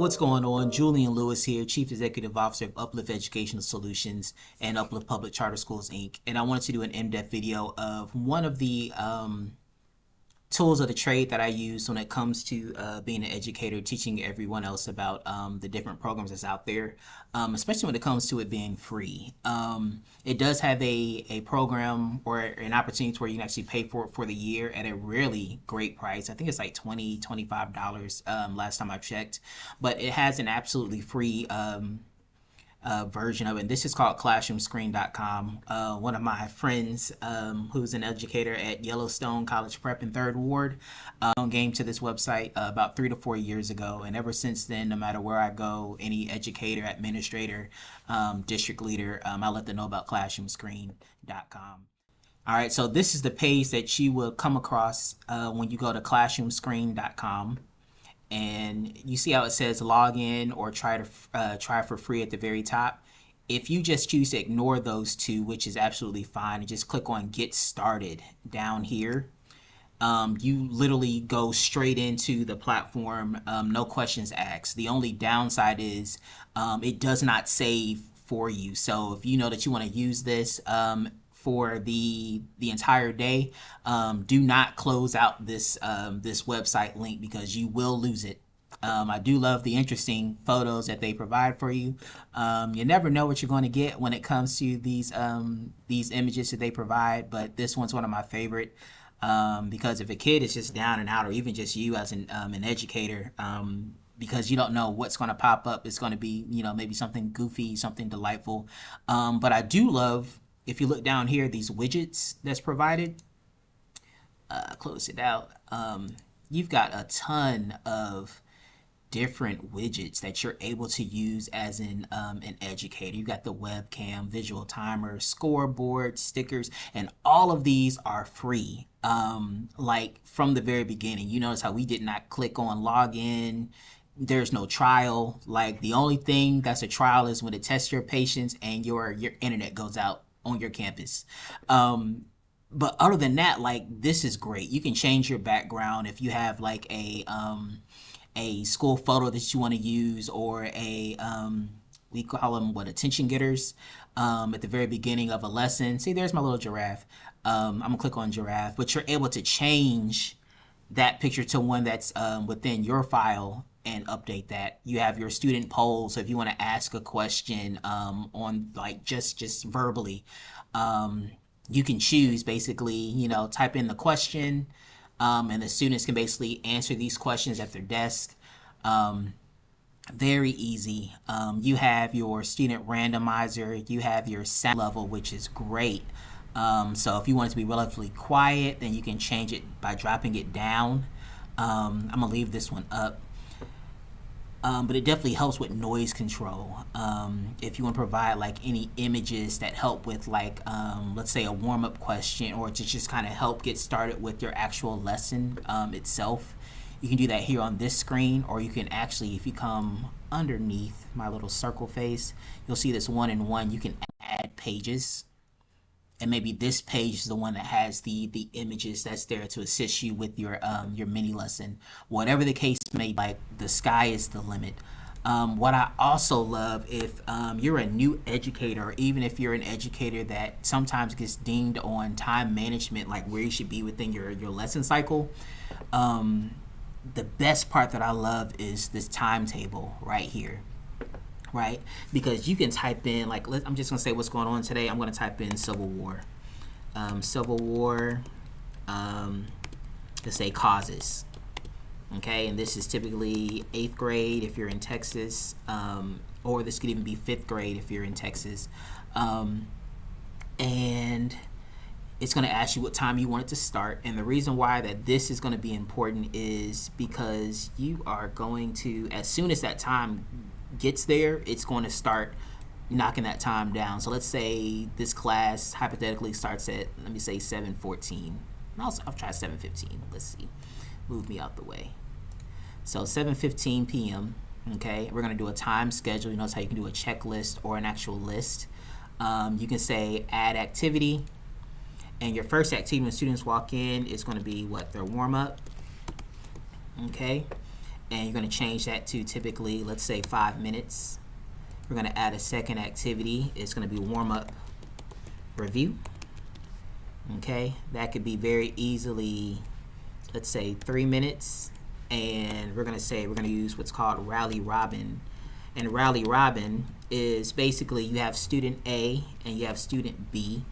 What's going on? Julian Lewis here, Chief Executive Officer of UPLIFT Educational Solutions and UPLIFT Public Charter Schools, Inc. And I wanted to do an in-depth video of one of the tools of the trade that I use when it comes to being an educator, teaching everyone else about the different programs that's out there, especially when it comes to it being free. It does have a program or an opportunity where you can actually pay for it for the year at a really great price. I think it's like $20, $25 last time I checked, but it has an absolutely free version of it. And this is called classroomscreen.com. One of my friends who's an educator at Yellowstone College Prep in 3rd Ward came to this website about 3 to 4 years ago, and ever since then, no matter where I go, any educator, administrator, district leader, I let them know about classroomscreen.com. All right, so this is the page that you will come across when you go to classroomscreen.com. And you see how it says log in or try for free at the very top. If you just choose to ignore those two, which is absolutely fine, and just click on get started down here, you literally go straight into the platform, no questions asked. The only downside is it does not save for you. So if you know that you want to use this for the entire day, do not close out this this website link because you will lose it. I do love the interesting photos that they provide for you. You never know what you're going to get when it comes to these images that they provide, but this one's one of my favorite because if a kid is just down and out, or even just you as an educator, because you don't know what's going to pop up, it's going to be, you know, maybe something goofy, something delightful. But I do love, if you look down here, these widgets that's provided, close it out, you've got a ton of different widgets that you're able to use as an educator. You've got the webcam, visual timer, scoreboard, stickers, and all of these are free. Like from the very beginning, you notice how we did not click on login. There's no trial. Like the only thing that's a trial is when it tests your patience and your internet goes out on your campus. But other than that, like, this is great. You can change your background if you have like a school photo that you want to use, or a we call them attention getters at the very beginning of a lesson. See, there's my little giraffe. I'm gonna click on giraffe, but you're able to change that picture to one that's within your file and update that. You have your student polls, so if you want to ask a question on like just verbally, you can choose basically, you know, type in the question, and the students can basically answer these questions at their desk. Very easy. You have your student randomizer, you have your sound level, which is great. So if you want it to be relatively quiet, then you can change it by dropping it down. I'm gonna leave this one up. But it definitely helps with noise control. If you want to provide like any images that help with like, let's say a warm-up question, or to just kind of help get started with your actual lesson itself, you can do that here on this screen. Or you can actually, if you come underneath my little circle face, you'll see this 1-in-1. You can add pages. And maybe this page is the one that has the images that's there to assist you with your mini lesson. Whatever the case may be, like, the sky is the limit. What I also love, if you're a new educator, or even if you're an educator that sometimes gets dinged on time management, like where you should be within your lesson cycle, the best part that I love is this timetable right here. Right, because you can type in, like, I'm just gonna say what's going on today. I'm gonna type in Civil War, let's say causes. Okay, and this is typically 8th grade if you're in Texas, or this could even be 5th grade if you're in Texas, and it's going to ask you what time you want it to start. And the reason why that this is going to be important is because you are going to, as soon as that time gets there, it's going to start knocking that time down. So let's say this class hypothetically starts at, let me say 7:14. I'll try 7:15. Let's see. Move me out the way. So 7:15 p.m. Okay, we're going to do a time schedule. You notice how you can do a checklist or an actual list. You can say add activity. And your first activity when students walk in is going to be what? Their warm-up. Okay. and you're going to change that to typically, let's say, 5 minutes. We're going to add a second activity. It's going to be warm-up review. Okay, that could be very easily, let's say, 3 minutes, and we're going to use what's called Rally Robin. And Rally Robin is basically you have student A and you have student B,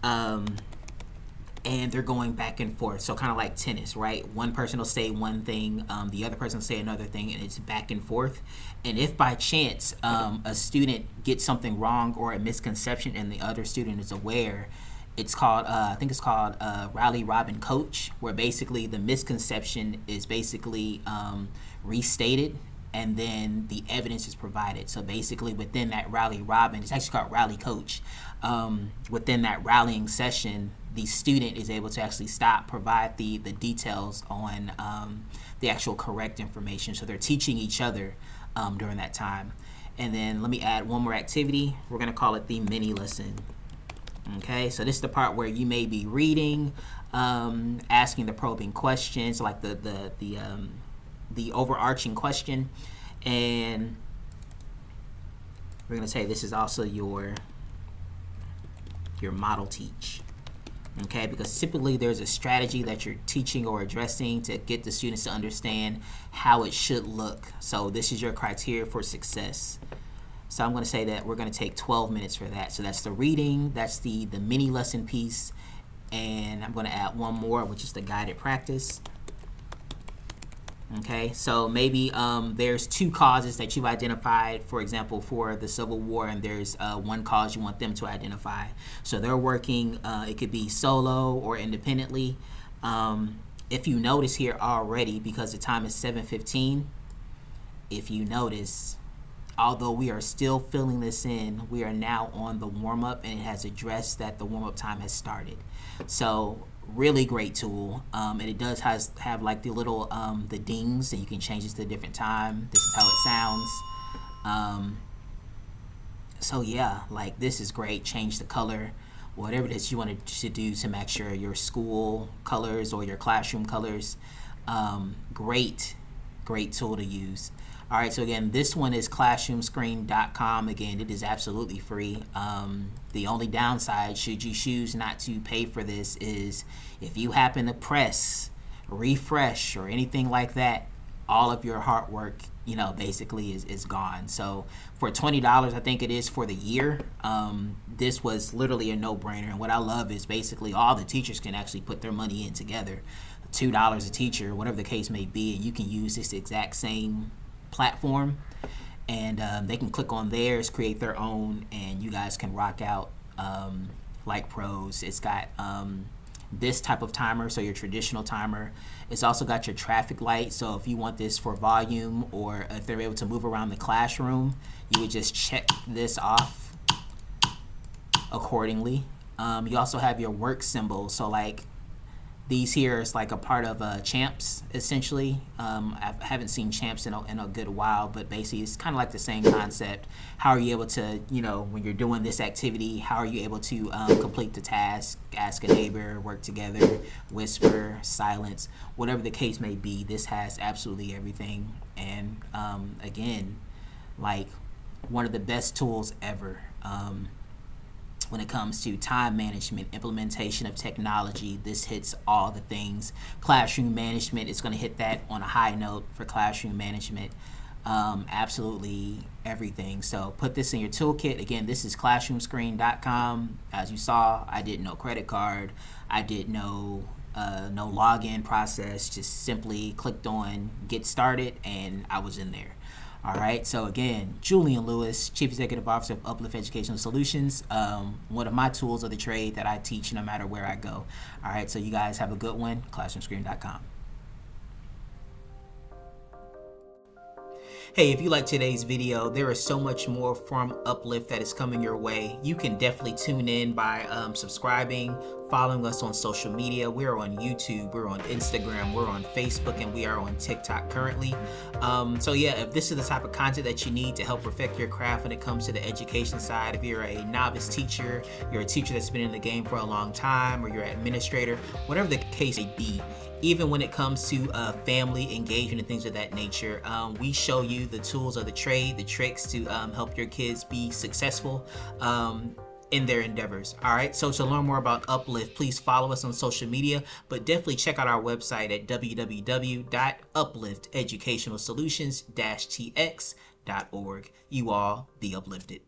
and they're going back and forth. So kind of like tennis, right? One person will say one thing, the other person will say another thing, and it's back and forth. And if by chance a student gets something wrong or a misconception and the other student is aware, it's called, I think it's called Rally Robin Coach, where basically the misconception is basically restated, and then the evidence is provided. So basically within that Rally Robin, it's actually called Rally Coach, within that rallying session, the student is able to actually provide the details on the actual correct information. So they're teaching each other during that time. And then let me add one more activity. We're going to call it the mini lesson. Okay, so this is the part where you may be reading, asking the probing questions, like the overarching question, and we're going to say this is also your model teach. Okay, because typically there's a strategy that you're teaching or addressing to get the students to understand how it should look. So this is your criteria for success. So I'm going to say that we're going to take 12 minutes for that. So that's the reading, that's the mini lesson piece, and I'm going to add one more, which is the guided practice. Okay, so maybe there's 2 causes that you've identified, for example, for the Civil War, and there's one cause you want them to identify. So they're working, it could be solo or independently. If you notice here already, because the time is 7:15, if you notice, although we are still filling this in, we are now on the warm-up, and it has addressed that the warm-up time has started. So really great tool, and it does have like the little the dings, and you can change this to a different time. This is how it sounds. So yeah, like this is great. Change the color, whatever it is you wanted to do to match your school colors or your classroom colors. Great tool to use. All right, so again, this one is classroomscreen.com. Again, it is absolutely free. The only downside, should you choose not to pay for this, is if you happen to press refresh or anything like that, all of your hard work, basically is gone. So for $20, I think it is for the year, this was literally a no-brainer. And what I love is basically all the teachers can actually put their money in together. $2 a teacher, whatever the case may be, and you can use this exact same platform, and they can click on theirs, create their own, and you guys can rock out like pros. It's got this type of timer, so your traditional timer. It's also got your traffic light, so if you want this for volume, or if they're able to move around the classroom, you would just check this off accordingly. You also have your work symbol, so like these here is like a part of Champs, essentially. I haven't seen Champs in a good while, but basically it's kind of like the same concept. How are you able to, when you're doing this activity, how are you able to complete the task, ask a neighbor, work together, whisper, silence, whatever the case may be. This has absolutely everything. And again, like one of the best tools ever. When it comes to time management, implementation of technology, this hits all the things. Classroom management is going to hit that on a high note for classroom management. Absolutely everything. So put this in your toolkit. Again, this is classroomscreen.com. As you saw, I did no credit card. I did no login process. Just simply clicked on get started, and I was in there. All right, so again, Julian Lewis, Chief Executive Officer of UPLIFT Educational Solutions, one of my tools of the trade that I teach no matter where I go. All right, so you guys have a good one, classroomscreen.com. Hey, if you like today's video, there is so much more from UPLIFT that is coming your way. You can definitely tune in by subscribing, following us on social media. We're on YouTube, we're on Instagram, we're on Facebook, and we are on TikTok currently. So yeah, if this is the type of content that you need to help perfect your craft when it comes to the education side, if you're a novice teacher, you're a teacher that's been in the game for a long time, or you're an administrator, whatever the case may be, even when it comes to family engagement and things of that nature, we show you the tools of the trade, the tricks to help your kids be successful in their endeavors. All right, so to learn more about Uplift, please follow us on social media, but definitely check out our website at www.uplifteducationalsolutions-tx.org. You all be uplifted.